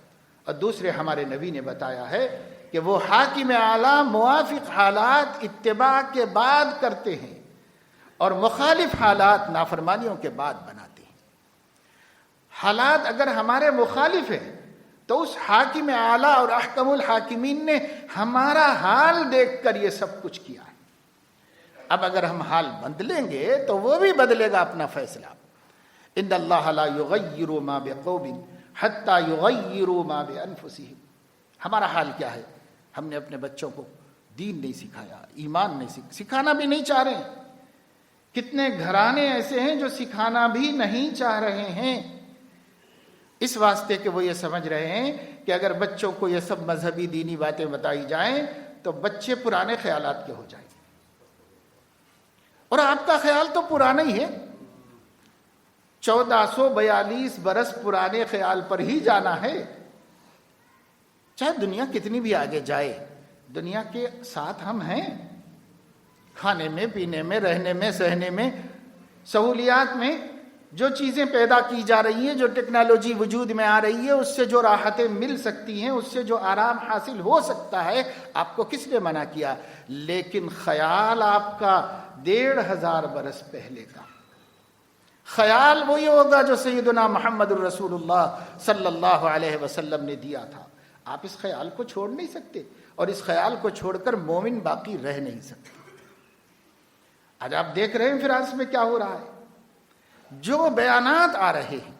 اور دوسرے ہمارے نبی نے بتایا ہے کہ وہ حاکم اعلیٰ موافق حالات اتباع کے بعد کرتے ہیں اور مخالف حالات نافرمانیوں کے بعد بناتے ہیں. حالات اگر ہمارے مخالف ہیں تو اس حاکم اعلیٰ اور احکم الحاکمین نے ہمارا حال دیکھ کر یہ سب کچھ کیا ہے. اب اگر ہم حال بدلیں گے تو وہ بھی بدلے گا اپنا فیصلہ. ان اللہ لا یغیر ما بقوم حتی یغیروا ما بانفسہم. ہمارا حال کیا ہے؟ ہم نے اپنے بچوں کو دین نہیں سکھایا، ایمان نہیں سکھانا بھی نہیں چاہ رہے ہیں. کتنے گھرانے ایسے ہیں جو سکھانا بھی نہیں چاہ رہے ہیں، اس واسطے کہ وہ یہ سمجھ رہے ہیں کہ اگر بچوں کو یہ سب مذہبی دینی باتیں بتائی جائیں تو بچے پرانے خیالات کے ہو جائیں. اور آپ کا خیال تو پرانا ہی ہے، 1442 برس پرانے خیال پر ہی جانا ہے. چاہے دنیا کتنی بھی آگے جائے، دنیا کے ساتھ ہم ہیں، کھانے میں، پینے میں، رہنے میں، سہنے میں، سہولیات میں جو چیزیں پیدا کی جا رہی ہیں، جو ٹیکنالوجی وجود میں آ رہی ہے، اس سے جو راحتیں مل سکتی ہیں، اس سے جو آرام حاصل ہو سکتا ہے، آپ کو کس نے منع کیا؟ لیکن خیال آپ کا 1500 برس پہلے کا خیال وہی ہوگا جو سیدنا محمد الرسول اللہ صلی اللہ علیہ وسلم نے دیا تھا. آپ اس خیال کو چھوڑ نہیں سکتے، اور اس خیال کو چھوڑ کر مومن باقی رہ نہیں سکتے. آج آپ دیکھ رہے ہیں فرانس میں کیا ہو رہا ہے. جو بیانات آ رہے ہیں،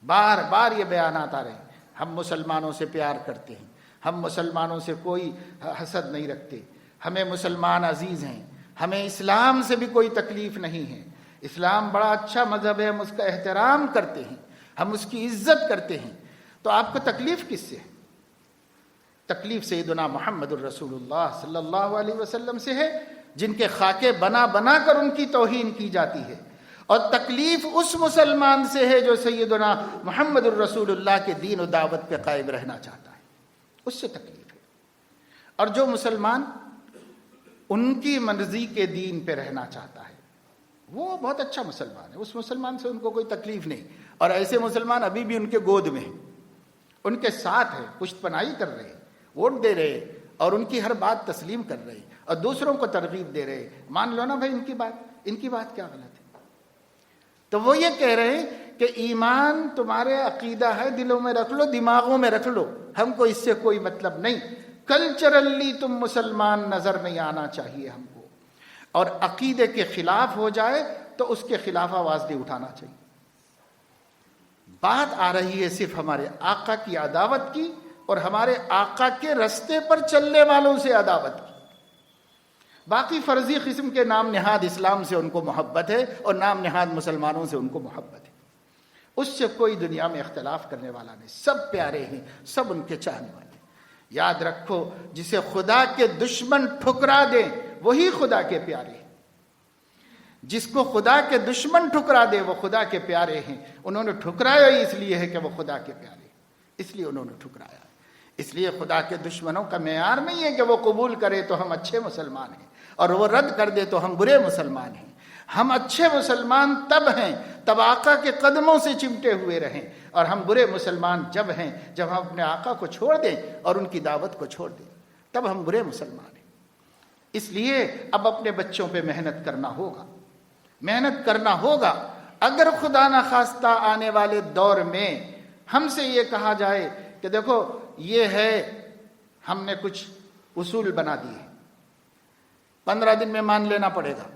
بار بار یہ بیانات آ رہے ہیں، ہم مسلمانوں سے پیار کرتے ہیں، ہم مسلمانوں سے کوئی حسد نہیں رکھتے، ہمیں مسلمان عزیز ہیں، ہمیں اسلام سے بھی کوئی تکلیف نہیں ہے، اسلام بڑا اچھا مذہب ہے، ہم اس کا احترام کرتے ہیں، ہم اس کی عزت کرتے ہیں. تو آپ کو تکلیف کس سے ہے؟ تکلیف سیدنا محمد الرسول اللہ صلی اللہ علیہ وسلم سے ہے، جن کے خاکے بنا بنا کر ان کی توہین کی جاتی ہے. اور تکلیف اس مسلمان سے ہے جو سیدنا محمد الرسول اللہ کے دین و دعوت پہ قائم رہنا چاہتا ہے، اس سے تکلیف ہے. اور جو مسلمان ان کی مرضی کے دین پہ رہنا چاہتا ہے، وہ بہت اچھا مسلمان ہے، اس مسلمان سے ان کو کوئی تکلیف نہیں. اور ایسے مسلمان ابھی بھی ان کے گود میں ہیں، ان کے ساتھ ہے، پشت پناہی کر رہے ہیں، ووٹ دے رہے ہیں اور ان کی ہر بات تسلیم کر رہے ہیں اور دوسروں کو ترغیب دے رہے ہیں. مان لو نا بھائی ان کی بات کیا غلط ہے. تو وہ یہ کہہ رہے ہیں کہ ایمان تمہارے عقیدہ ہے، دلوں میں رکھ لو، دماغوں میں رکھ لو، ہم کو اس سے کوئی مطلب نہیں. کلچرلی تم مسلمان نظر نہیں آنا چاہیے ہم کو، اور عقیدے کے خلاف ہو جائے تو اس کے خلاف آواز نہیں اٹھانا چاہیے. بات آ رہی ہے صرف ہمارے آقا کی عداوت کی اور ہمارے آقا کے رستے پر چلنے والوں سے عداوت کی. باقی فرضی قسم کے نام نہاد اسلام سے ان کو محبت ہے اور نام نہاد مسلمانوں سے ان کو محبت ہے، اس سے کوئی دنیا میں اختلاف کرنے والا نہیں. سب پیارے ہیں، سب ان کے چاہنے والے ہیں. یاد رکھو، جسے خدا کے دشمن ٹھکرا دیں وہی خدا کے پیارے ہیں. جس کو خدا کے دشمن ٹھکرا دے وہ خدا کے پیارے ہیں. انہوں نے ٹھکرایا اس لیے ہے کہ وہ خدا کے پیارے ہیں، اس لیے انہوں نے ٹھکرایا. اس لیے خدا کے دشمنوں کا معیار نہیں ہے کہ وہ قبول کرے تو ہم اچھے مسلمان ہیں اور وہ رد کر دے تو ہم برے مسلمان ہیں. ہم اچھے مسلمان تب ہیں تب آقا کے قدموں سے چمٹے ہوئے رہیں، اور ہم برے مسلمان جب ہیں جب ہم اپنے آقا کو چھوڑ دیں اور ان کی دعوت کو چھوڑ دیں، تب ہم برے مسلمان ہیں. اس لیے اب اپنے بچوں پہ محنت کرنا ہوگا. اگر خدا نخواستہ آنے والے دور میں ہم سے یہ کہا جائے کہ دیکھو یہ ہے، ہم نے کچھ اصول بنا دیے، 15 دن میں مان لینا پڑے گا،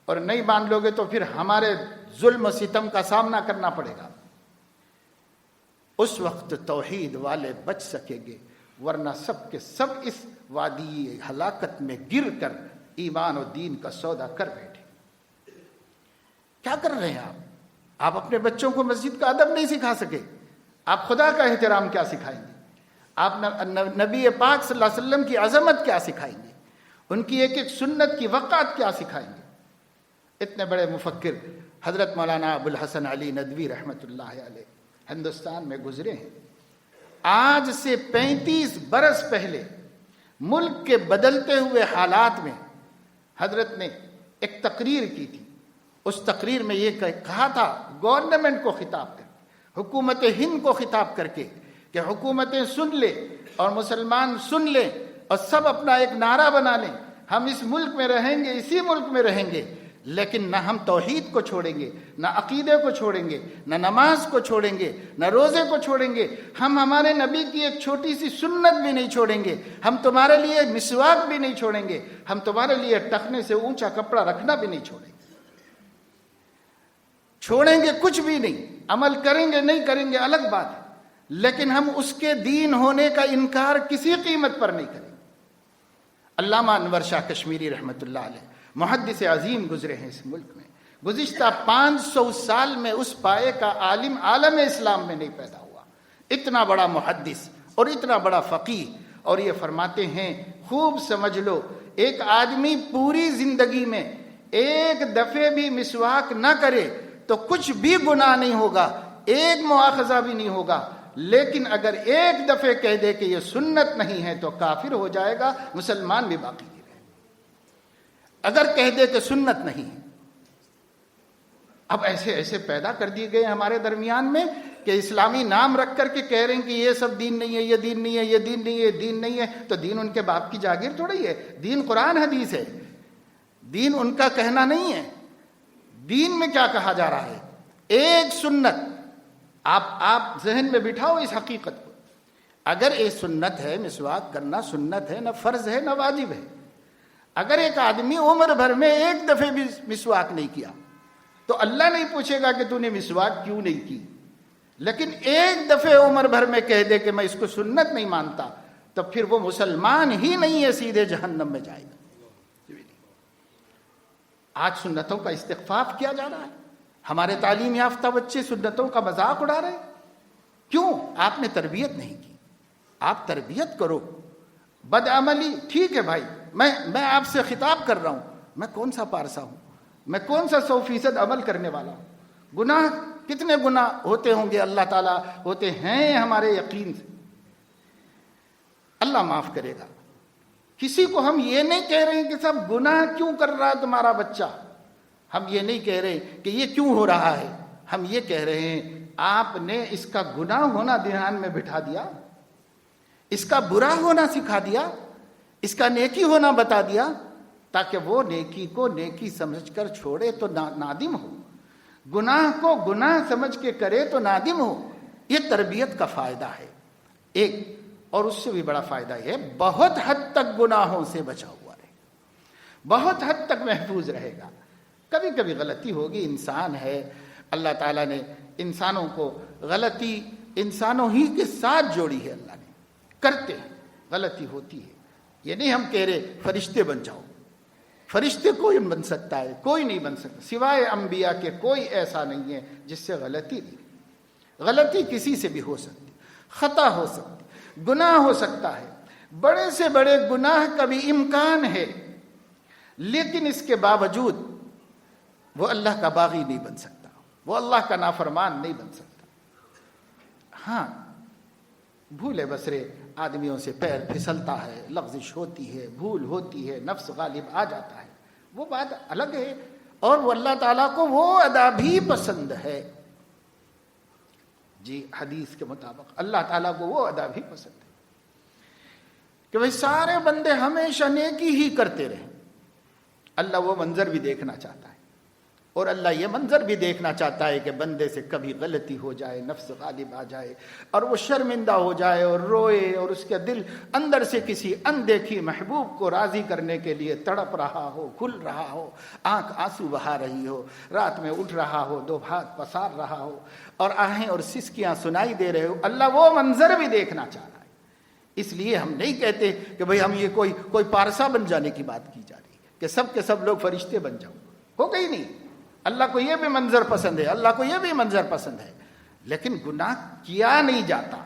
اور نہیں مان لو گے تو پھر ہمارے ظلم و ستم کا سامنا کرنا پڑے گا، اس وقت توحید والے بچ سکیں گے. ورنہ سب کے سب اس وادی ہلاکت میں گر کر ایمان و دین کا سودا کر بیٹھے. کیا کر رہے ہیں آپ اپنے بچوں کو مسجد کا ادب نہیں سکھا سکے، آپ خدا کا احترام کیا سکھائیں گے؟ آپ نبی پاک صلی اللہ علیہ وسلم کی عظمت کیا سکھائیں گے؟ ان کی ایک ایک سنت کی وقعت کیا سکھائیں گے؟ اتنے بڑے مفکر حضرت مولانا ابو الحسن علی ندوی رحمۃ اللہ علیہ ہندوستان میں گزرے ہیں. آج سے 35 برس پہلے ملک کے بدلتے ہوئے حالات میں حضرت نے ایک تقریر کی تھی. اس تقریر میں یہ کہا تھا، گورنمنٹ کو خطاب کر کے، حکومت ہند کو خطاب کر کے، کہ حکومتیں سن لیں اور مسلمان سن لیں اور سب اپنا ایک نعرہ بنا لیں، ہم اس ملک میں رہیں گے، اسی ملک میں رہیں گے، لیکن نہ ہم توحید کو چھوڑیں گے، نہ عقیدے کو چھوڑیں گے، نہ نماز کو چھوڑیں گے، نہ روزے کو چھوڑیں گے، ہم ہمارے نبی کی ایک چھوٹی سی سنت بھی نہیں چھوڑیں گے، ہم تمہارے لیے مسواک بھی نہیں چھوڑیں گے، ہم تمہارے لیے ٹخنے سے اونچا کپڑا رکھنا بھی نہیں چھوڑیں گے. چھوڑیں گے کچھ بھی نہیں، عمل کریں گے نہیں کریں گے الگ بات ہے، لیکن ہم اس کے دین ہونے کا انکار کسی قیمت پر نہیں کریں گے. علامہ انور شاہ کشمیری رحمۃ اللہ علیہ محدث عظیم گزرے ہیں اس ملک میں. گزشتہ 500 سال میں اس پائے کا عالم عالم اسلام میں نہیں پیدا ہوا، اتنا بڑا محدث اور اتنا بڑا فقیہ. اور یہ فرماتے ہیں، خوب سمجھ لو، ایک آدمی پوری زندگی میں ایک دفعے بھی مسواک نہ کرے تو کچھ بھی گناہ نہیں ہوگا، ایک مواخذہ بھی نہیں ہوگا، لیکن اگر ایک دفعے کہہ دے کہ یہ سنت نہیں ہے تو کافر ہو جائے گا، مسلمان بھی باقی نہیں رہے. اگر کہہ دے کہ سنت نہیں ہے. اب ایسے پیدا کر دیے گئے ہمارے درمیان میں کہ اسلامی نام رکھ کر کے کہہ رہے ہیں کہ یہ سب دین نہیں ہے، یہ دین نہیں ہے، یہ دین نہیں ہے، دین نہیں ہے. تو دین ان کے باپ کی جاگیر تھوڑی ہے، دین قرآن حدیث ہے، دین ان کا کہنا نہیں ہے. دین میں کیا کہا جا رہا ہے؟ ایک سنت. آپ ذہن میں بٹھاؤ اس حقیقت کو. اگر ایک سنت ہے، مسواک کرنا سنت ہے، نہ فرض ہے نہ واجب ہے. اگر ایک آدمی عمر بھر میں ایک دفعے بھی مسواک نہیں کیا تو اللہ نہیں پوچھے گا کہ تو نے مسواک کیوں نہیں کی. لیکن ایک دفعے عمر بھر میں کہہ دے کہ میں اس کو سنت نہیں مانتا تو پھر وہ مسلمان ہی نہیں ہے، سیدھے جہنم میں جائے گا. آج سنتوں کا استخفاف کیا جا رہا ہے. ہمارے تعلیم یافتہ بچے سنتوں کا مذاق اڑا رہے ہیں. کیوں؟ آپ نے تربیت نہیں کی. آپ تربیت کرو. بدعملی ٹھیک ہے بھائی، میں آپ سے خطاب کر رہا ہوں، میں کون سا پارسا ہوں، میں کون سا 100% عمل کرنے والا ہوں. گناہ کتنے گناہ ہوتے ہوں گے، اللہ تعالیٰ ہوتے ہیں ہمارے یقین سے، اللہ معاف کرے گا. کسی کو ہم یہ نہیں کہہ رہے ہیں کہ صاحب گناہ کیوں کر رہا ہے تمہارا بچہ، ہم یہ نہیں کہہ رہے کہ یہ کیوں ہو رہا ہے، ہم یہ کہہ رہے ہیں آپ نے اس کا گناہ ہونا دھیان میں بٹھا دیا، اس کا برا ہونا سکھا دیا، اس کا نیکی ہونا بتا دیا، تاکہ وہ نیکی کو نیکی سمجھ کر چھوڑے تو نادم ہو، گناہ کو گناہ سمجھ کے کرے تو نادم ہو۔ یہ تربیت کا فائدہ ہے ایک، اور اس سے بھی بڑا فائدہ یہ بہت حد تک گناہوں سے بچا ہوا رہے، بہت حد تک محفوظ رہے گا۔ کبھی کبھی غلطی ہوگی، انسان ہے، اللہ تعالیٰ نے انسانوں کو غلطی انسانوں ہی کے ساتھ جوڑی ہے، اللہ نے کرتے ہیں، غلطی ہوتی ہے۔ یہ نہیں ہم کہہ رہے فرشتے بن جاؤ، فرشتے کوئی بن سکتا ہے، کوئی نہیں بن سکتا سوائے انبیاء کے، کوئی ایسا نہیں ہے جس سے غلطی نہیں۔ غلطی کسی سے بھی ہو سکتی، خطا ہو سکتی، گناہ ہو سکتا ہے، بڑے سے بڑے گناہ کا بھی امکان ہے، لیکن اس کے باوجود وہ اللہ کا باغی نہیں بن سکتا، وہ اللہ کا نافرمان نہیں بن سکتا۔ ہاں، بھولے بسرے آدمیوں سے پیر پھسلتا ہے، لغزش ہوتی ہے، بھول ہوتی ہے، نفس غالب آ جاتا ہے، وہ بات الگ ہے، اور وہ اللہ تعالیٰ کو وہ ادا بھی پسند ہے۔ جی، حدیث کے مطابق اللہ تعالیٰ کو وہ ادا بھی پسند ہے کہ بھئی سارے بندے ہمیشہ نیکی ہی کرتے رہیں۔ اللہ وہ منظر بھی دیکھنا چاہتا ہے، اور اللہ یہ منظر بھی دیکھنا چاہتا ہے کہ بندے سے کبھی غلطی ہو جائے، نفس غالب آ جائے، اور وہ شرمندہ ہو جائے اور روئے، اور اس کے دل اندر سے کسی اندیکھی محبوب کو راضی کرنے کے لیے تڑپ رہا ہو، کھل رہا ہو، آنکھ آنسو بہا رہی ہو، رات میں اٹھ رہا ہو، دو ہاتھ پسار رہا ہو، اور آہیں اور سسکیاں سنائی دے رہے ہو۔ اللہ وہ منظر بھی دیکھنا چاہ رہا ہے۔ اس لیے ہم نہیں کہتے کہ بھئی ہم یہ کوئی پارسا بن جانے کی بات کی جا رہی ہے کہ سب کے سب لوگ فرشتے بن جاؤ، ہو گئی نہیں۔ اللہ کو یہ بھی منظر پسند ہے، اللہ کو یہ بھی منظر پسند ہے، لیکن گناہ کیا نہیں جاتا،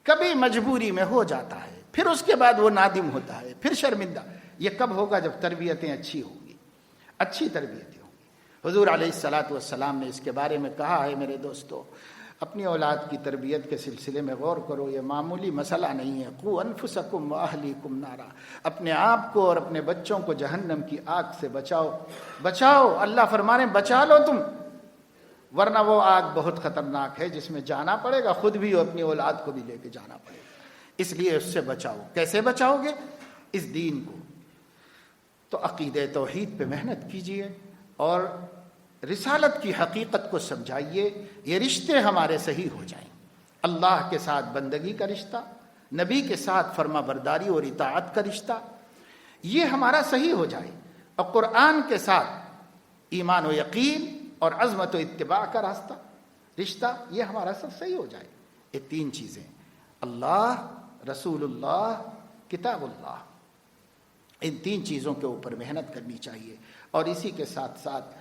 کبھی مجبوری میں ہو جاتا ہے، پھر اس کے بعد وہ نادم ہوتا ہے، پھر شرمندہ۔ یہ کب ہوگا؟ جب تربیتیں اچھی ہوں گی، اچھی تربیتیں ہوں گی۔ حضور علیہ الصلاۃ والسلام نے اس کے بارے میں کہا ہے، میرے دوستو، اپنی اولاد کی تربیت کے سلسلے میں غور کرو، یہ معمولی مسئلہ نہیں ہے۔ قو انفسکم واہلیکم نارا، اپنے آپ کو اور اپنے بچوں کو جہنم کی آگ سے بچاؤ، بچاؤ۔ اللہ فرمانے بچا لو تم، ورنہ وہ آگ بہت خطرناک ہے جس میں جانا پڑے گا، خود بھی اور اپنی اولاد کو بھی لے کے جانا پڑے گا، اس لیے اس سے بچاؤ۔ کیسے بچاؤ گے؟ اس دین کو تو عقیدہ توحید پہ محنت کیجئے اور رسالت کی حقیقت کو سمجھائیے، یہ رشتے ہمارے صحیح ہو جائیں۔ اللہ کے ساتھ بندگی کا رشتہ، نبی کے ساتھ فرما برداری اور اطاعت کا رشتہ، یہ ہمارا صحیح ہو جائے، اور قرآن کے ساتھ ایمان و یقین اور عظمت و اتباع کا رشتہ، یہ ہمارا سب صحیح ہو جائے۔ یہ تین چیزیں، اللہ، رسول اللہ، کتاب اللہ، ان تین چیزوں کے اوپر محنت کرنی چاہیے، اور اسی کے ساتھ ساتھ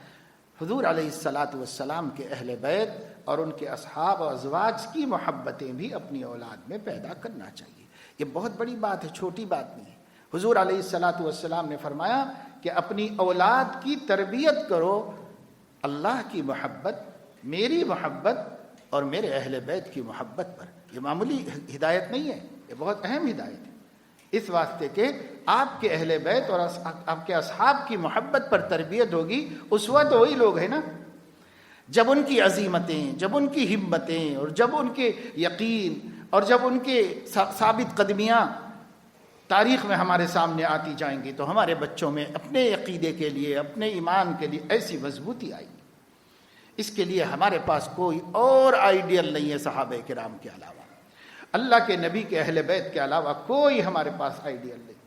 حضور علیہ الصلاۃ والسلام کے اہل بیت اور ان کے اصحاب و ازواج کی محبتیں بھی اپنی اولاد میں پیدا کرنا چاہیے۔ یہ بہت بڑی بات ہے، چھوٹی بات نہیں ہے۔ حضور علیہ الصلاۃ والسلام نے فرمایا کہ اپنی اولاد کی تربیت کرو اللہ کی محبت، میری محبت اور میرے اہل بیت کی محبت پر۔ یہ معمولی ہدایت نہیں ہے، یہ بہت اہم ہدایت ہے، اس واسطے کہ آپ کے اہل بیت اور آپ کے اصحاب کی محبت پر تربیت ہوگی۔ اسوہ تو وہی لوگ ہیں نا، جب ان کی عزیمتیں، جب ان کی ہمتیں، اور جب ان کے یقین، اور جب ان کے ثابت قدمیاں تاریخ میں ہمارے سامنے آتی جائیں گی، تو ہمارے بچوں میں اپنے عقیدے کے لیے، اپنے ایمان کے لیے ایسی مضبوطی آئے گی۔ اس کے لیے ہمارے پاس کوئی اور آئیڈیل نہیں ہے صحابہ کرام کے علاوہ، اللہ کے نبی کے اہل بیت کے علاوہ کوئی ہمارے پاس آئیڈیل نہیں۔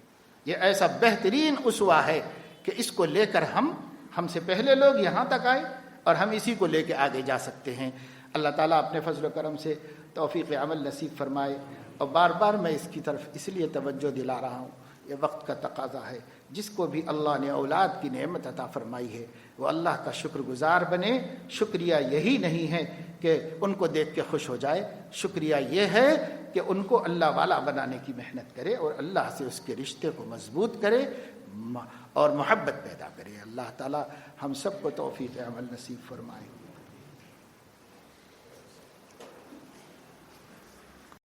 یہ ایسا بہترین اسوہ ہے کہ اس کو لے کر ہم سے پہلے لوگ یہاں تک آئے، اور ہم اسی کو لے کے آگے جا سکتے ہیں۔ اللہ تعالیٰ اپنے فضل و کرم سے توفیق عمل نصیب فرمائے۔ اور بار بار میں اس کی طرف اس لیے توجہ دلا رہا ہوں، یہ وقت کا تقاضا ہے، جس کو بھی اللہ نے اولاد کی نعمت عطا فرمائی ہے وہ اللہ کا شکر گزار بنے۔ شکریہ یہی نہیں ہے کہ ان کو دیکھ کے خوش ہو جائے، شکریہ یہ ہے کہ ان کو اللہ والا بنانے کی محنت کرے، اور اللہ سے اس کے رشتے کو مضبوط کرے اور محبت پیدا کرے۔ اللہ تعالی ہم سب کو توفیق عمل نصیب فرمائے۔